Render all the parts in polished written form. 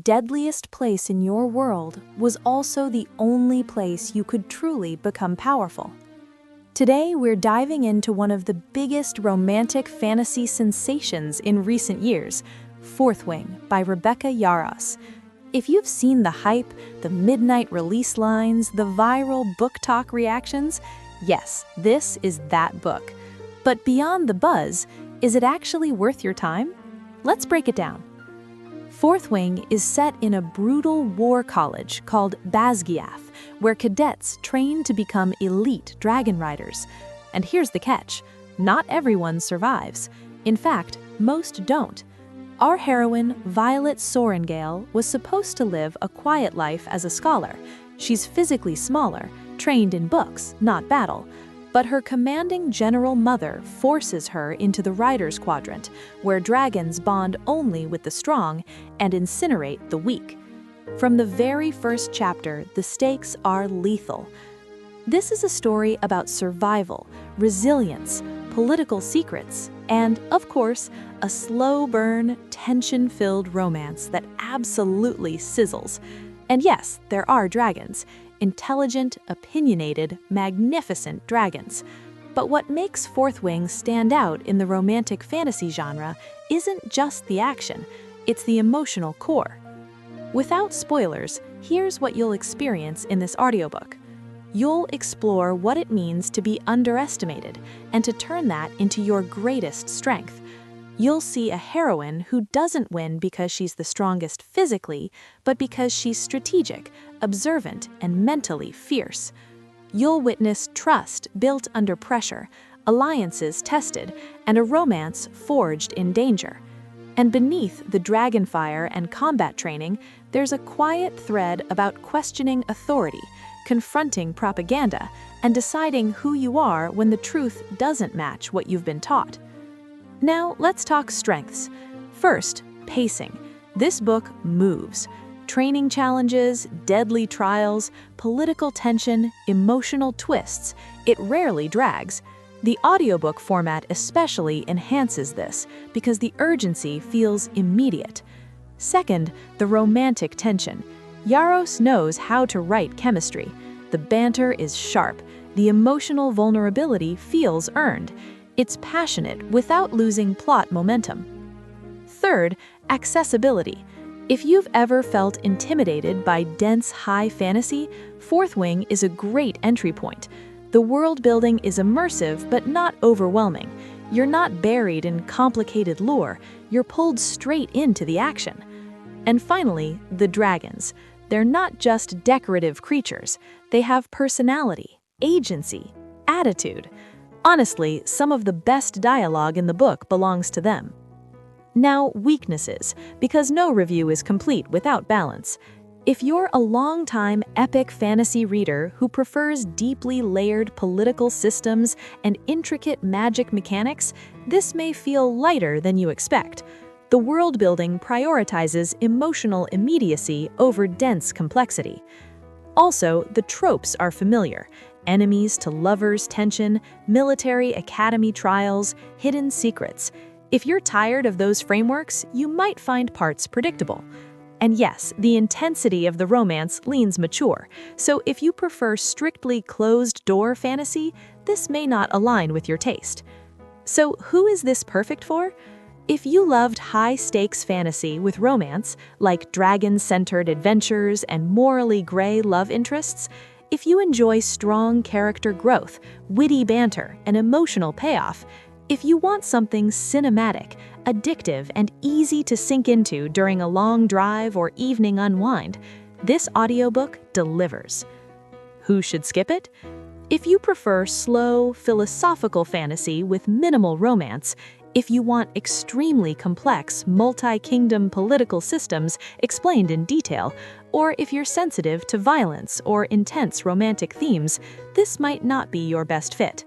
deadliest place in your world was also the only place you could truly become powerful. Today, we're diving into one of the biggest romantic fantasy sensations in recent years, Fourth Wing by Rebecca Yarros. If you've seen the hype, the midnight release lines, the viral BookTok reactions, yes, this is that book. But beyond the buzz, is it actually worth your time? Let's break it down. Fourth Wing is set in a brutal war college called Basgiath, where cadets train to become elite dragon riders. And here's the catch: not everyone survives. In fact, most don't. Our heroine, Violet Sorengale, was supposed to live a quiet life as a scholar. She's physically smaller, trained in books, not battle. But her commanding general mother forces her into the Riders' Quadrant, where dragons bond only with the strong and incinerate the weak. From the very first chapter, the stakes are lethal. This is a story about survival, resilience, political secrets, and, of course, a slow-burn, tension-filled romance that absolutely sizzles. And yes, there are dragons. Intelligent, opinionated, magnificent dragons. But what makes Fourth Wing stand out in the romantic fantasy genre isn't just the action, it's the emotional core. Without spoilers, here's what you'll experience in this audiobook. You'll explore what it means to be underestimated and to turn that into your greatest strength. You'll see a heroine who doesn't win because she's the strongest physically, but because she's strategic, observant, and mentally fierce. You'll witness trust built under pressure, alliances tested, and a romance forged in danger. And beneath the dragonfire and combat training, there's a quiet thread about questioning authority, confronting propaganda, and deciding who you are when the truth doesn't match what you've been taught. Now, let's talk strengths. First, pacing. This book moves. Training challenges, deadly trials, political tension, emotional twists. It rarely drags. The audiobook format especially enhances this because the urgency feels immediate. Second, the romantic tension. Yarros knows how to write chemistry. The banter is sharp. The emotional vulnerability feels earned. It's passionate without losing plot momentum. Third, accessibility. If you've ever felt intimidated by dense high fantasy, Fourth Wing is a great entry point. The world building is immersive but not overwhelming. You're not buried in complicated lore, you're pulled straight into the action. And finally, the dragons. They're not just decorative creatures, they have personality, agency, attitude. Honestly, some of the best dialogue in the book belongs to them. Now, weaknesses, because no review is complete without balance. If you're a long-time epic fantasy reader who prefers deeply layered political systems and intricate magic mechanics, this may feel lighter than you expect. The world building prioritizes emotional immediacy over dense complexity. Also, the tropes are familiar. Enemies to lovers tension, military academy trials, hidden secrets. If you're tired of those frameworks, you might find parts predictable. And yes, the intensity of the romance leans mature, so if you prefer strictly closed-door fantasy, this may not align with your taste. So who is this perfect for? If you loved high-stakes fantasy with romance, like dragon-centered adventures and morally gray love interests, if you enjoy strong character growth, witty banter, and emotional payoff, if you want something cinematic, addictive, and easy to sink into during a long drive or evening unwind, this audiobook delivers. Who should skip it? If you prefer slow, philosophical fantasy with minimal romance, if you want extremely complex, multi-kingdom political systems explained in detail, or if you're sensitive to violence or intense romantic themes, this might not be your best fit.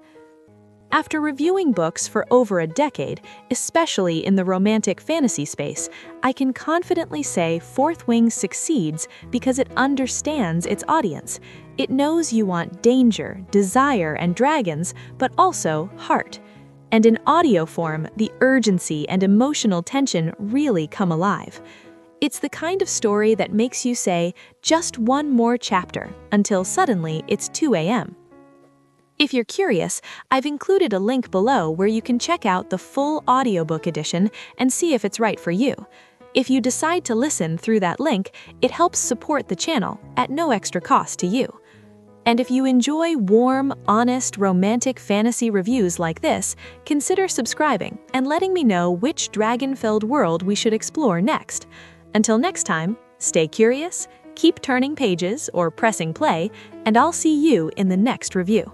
After reviewing books for over a decade, especially in the romantic fantasy space, I can confidently say Fourth Wing succeeds because it understands its audience. It knows you want danger, desire, and dragons, but also heart. And in audio form, the urgency and emotional tension really come alive. It's the kind of story that makes you say, just one more chapter, until suddenly it's 2 a.m. If you're curious, I've included a link below where you can check out the full audiobook edition and see if it's right for you. If you decide to listen through that link, it helps support the channel at no extra cost to you. And if you enjoy warm, honest, romantic fantasy reviews like this, consider subscribing and letting me know which dragon-filled world we should explore next. Until next time, stay curious, keep turning pages or pressing play, and I'll see you in the next review.